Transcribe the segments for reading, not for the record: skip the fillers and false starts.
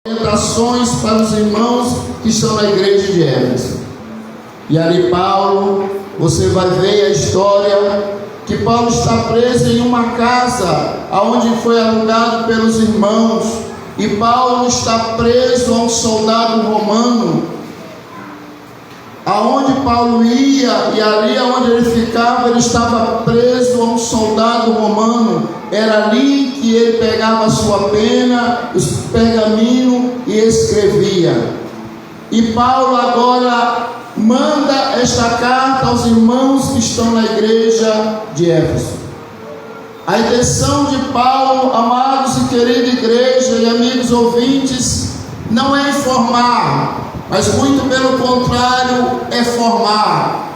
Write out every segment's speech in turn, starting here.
orientações para os irmãos que estão na igreja de Éfeso. E ali Paulo, você vai ver a história que Paulo está preso em uma casa onde foi alugado pelos irmãos, e Paulo está preso a um soldado romano. Aonde Paulo ia e ali onde ele ficava, ele estava preso a um soldado romano. Era ali que ele pegava a sua pena, os pergaminhos e escrevia. E Paulo agora manda esta carta aos irmãos que estão na igreja de Éfeso. A intenção de Paulo, amados e querida igreja e amigos ouvintes, não é informar, mas muito pelo contrário, é formar.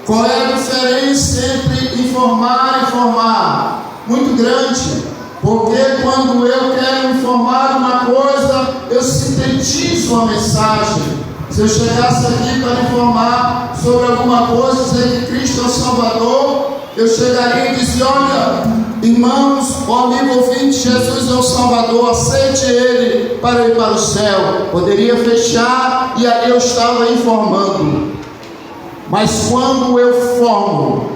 Qual é a diferença entre informar e formar? Muito grande, porque quando eu quero informar uma coisa, eu sintetizo a mensagem. Se eu chegasse aqui para informar sobre alguma coisa, dizer que Cristo é o Salvador, eu chegaria e dizia: olha, irmãos, o amigo ouvinte, Jesus é o Salvador, aceite Ele para ir para o céu. Poderia fechar e ali eu estava informando. Mas quando eu formo,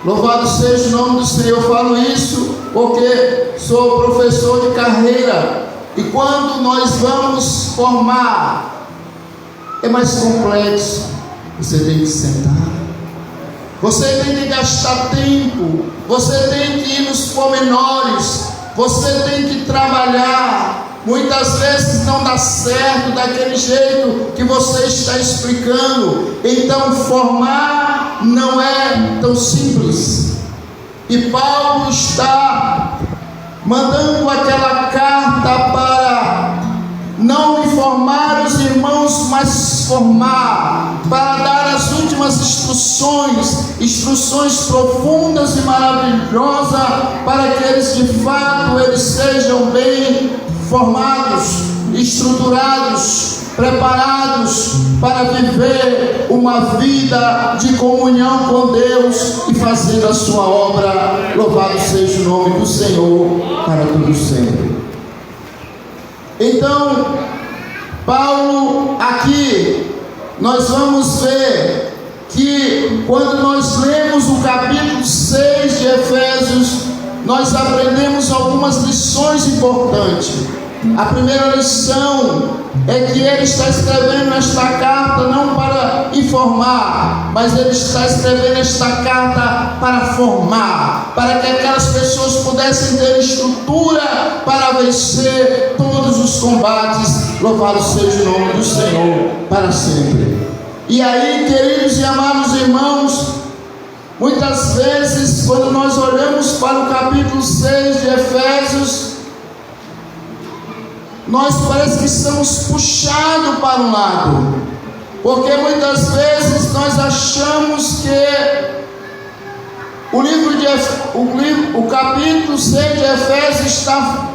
louvado seja o nome do Senhor, eu falo isso porque sou professor de carreira. E quando nós vamos formar, é mais complexo. Você tem que sentar, você tem que gastar tempo, você tem que ir nos pormenores, você tem que trabalhar. Muitas vezes não dá certo daquele jeito que você está explicando. Então formar não é tão simples. E Paulo está mandando aquela carta para não informar os irmãos, mas formar, para dar as últimas instruções profundas e maravilhosas, para que eles de fato eles sejam bem formados, estruturados, preparados para viver uma vida de comunhão com Deus e fazer a sua obra. Louvado seja o nome do Senhor para todo sempre. Então, Paulo aqui, nós vamos ver que quando nós lemos o capítulo 6 de Efésios, nós aprendemos algumas lições importantes. A primeira lição é que ele está escrevendo esta carta não para informar, mas ele está escrevendo esta carta para formar, para que aquelas pessoas pudessem ter estrutura para vencer todos os combates. Louvado seja o nome do Senhor para sempre. E aí, queridos e amados irmãos, muitas vezes quando nós olhamos para o capítulo 6 de Efésios, nós parece que estamos puxados para um lado, porque muitas vezes nós achamos que o capítulo 6 de Efésios está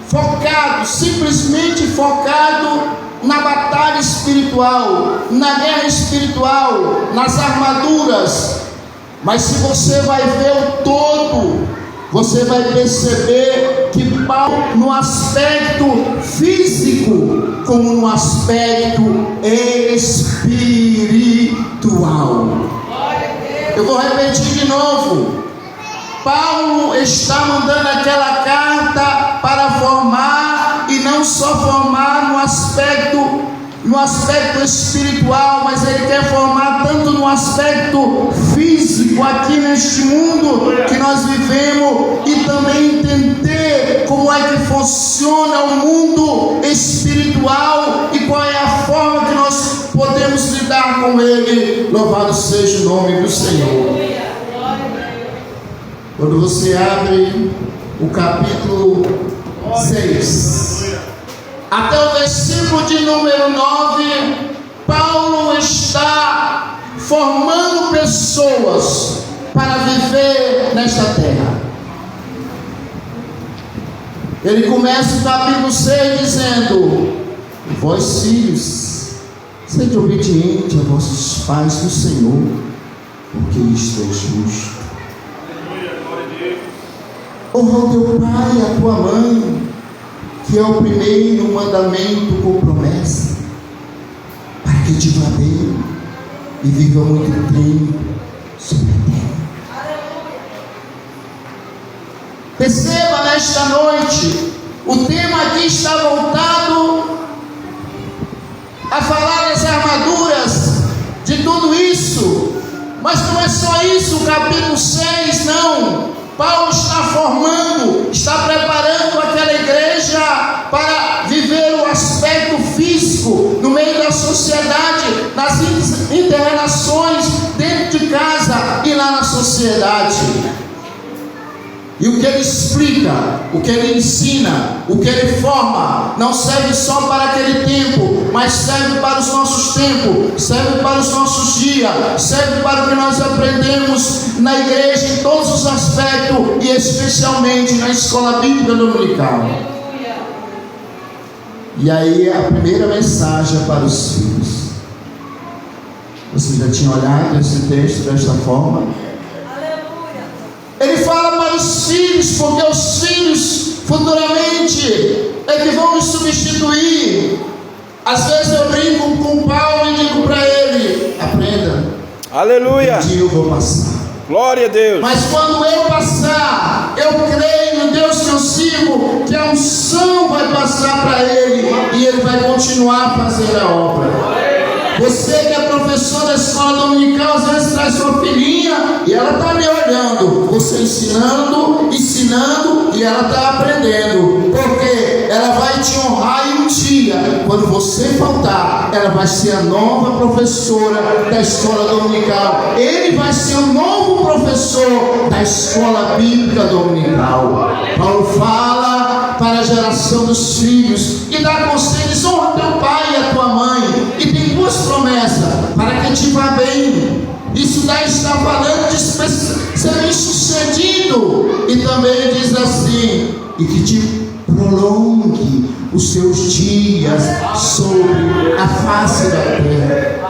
focado, simplesmente focado na batalha espiritual, na guerra espiritual, nas armaduras. Mas se você vai ver o todo, você vai perceber que Paulo, no aspecto físico, como no aspecto espiritual. Eu vou repetir de novo. Paulo está mandando aquela carta para formar, e não só formar no aspecto espiritual, mas ele quer formar tanto no aspecto físico aqui neste mundo que nós vivemos, e também entender como é que funciona o mundo espiritual e qual é a forma que nós podemos lidar com ele. Louvado seja o nome do Senhor. Quando você abre o capítulo 6 até o versículo de número 9, Paulo está formando pessoas para viver nesta terra. Ele começa o capítulo 6 dizendo: vós filhos, sede obedientes a vossos pais no Senhor, porque isto é justo. Honra o teu pai e a tua mãe, que é o primeiro mandamento com promessa, para que te vá bem e viva muito tempo sobre a terra. Perceba nesta noite, o tema aqui está voltado a falar das armaduras, de tudo isso, mas não é só isso. O capítulo 6, não. Paulo está formando, está preparando aquela igreja para viver o aspecto físico no meio da sociedade, nas inter-relações, dentro de casa e lá na sociedade. E o que ele explica, o que ele ensina, o que ele forma, não serve só para aquele tempo, mas serve para os nossos tempos, serve para os nossos dias, serve para o que nós aprendemos na igreja em todos os aspectos, e especialmente na escola bíblica dominical. E aí a primeira mensagem é para os filhos. Você já tinha olhado esse texto desta forma? Ele fala para os filhos, porque os filhos futuramente é que vão nos substituir. Às vezes eu brinco com o Paulo e digo para ele: aprenda. Aleluia. Um dia eu vou passar. Glória a Deus. Mas quando eu passar, eu creio no Deus que eu sirvo, que a unção vai passar para ele e ele vai continuar a fazer a obra. Você que é professor da escola dominical, às vezes traz sua filhinha e ela está me olhando, você ensinando, e ela está aprendendo, porque ela vai te honrar, e um dia, quando você faltar, ela vai ser a nova professora da escola dominical, ele vai ser o novo professor da escola bíblica dominical. Paulo fala para a geração dos filhos e dá conselhos: honra teu pai e a tua mãe, e tem duas promessas para que te vá bem. Isso daí está falando de ser bem sucedido, e também diz assim: e que te prolongue os seus dias sobre a face da terra.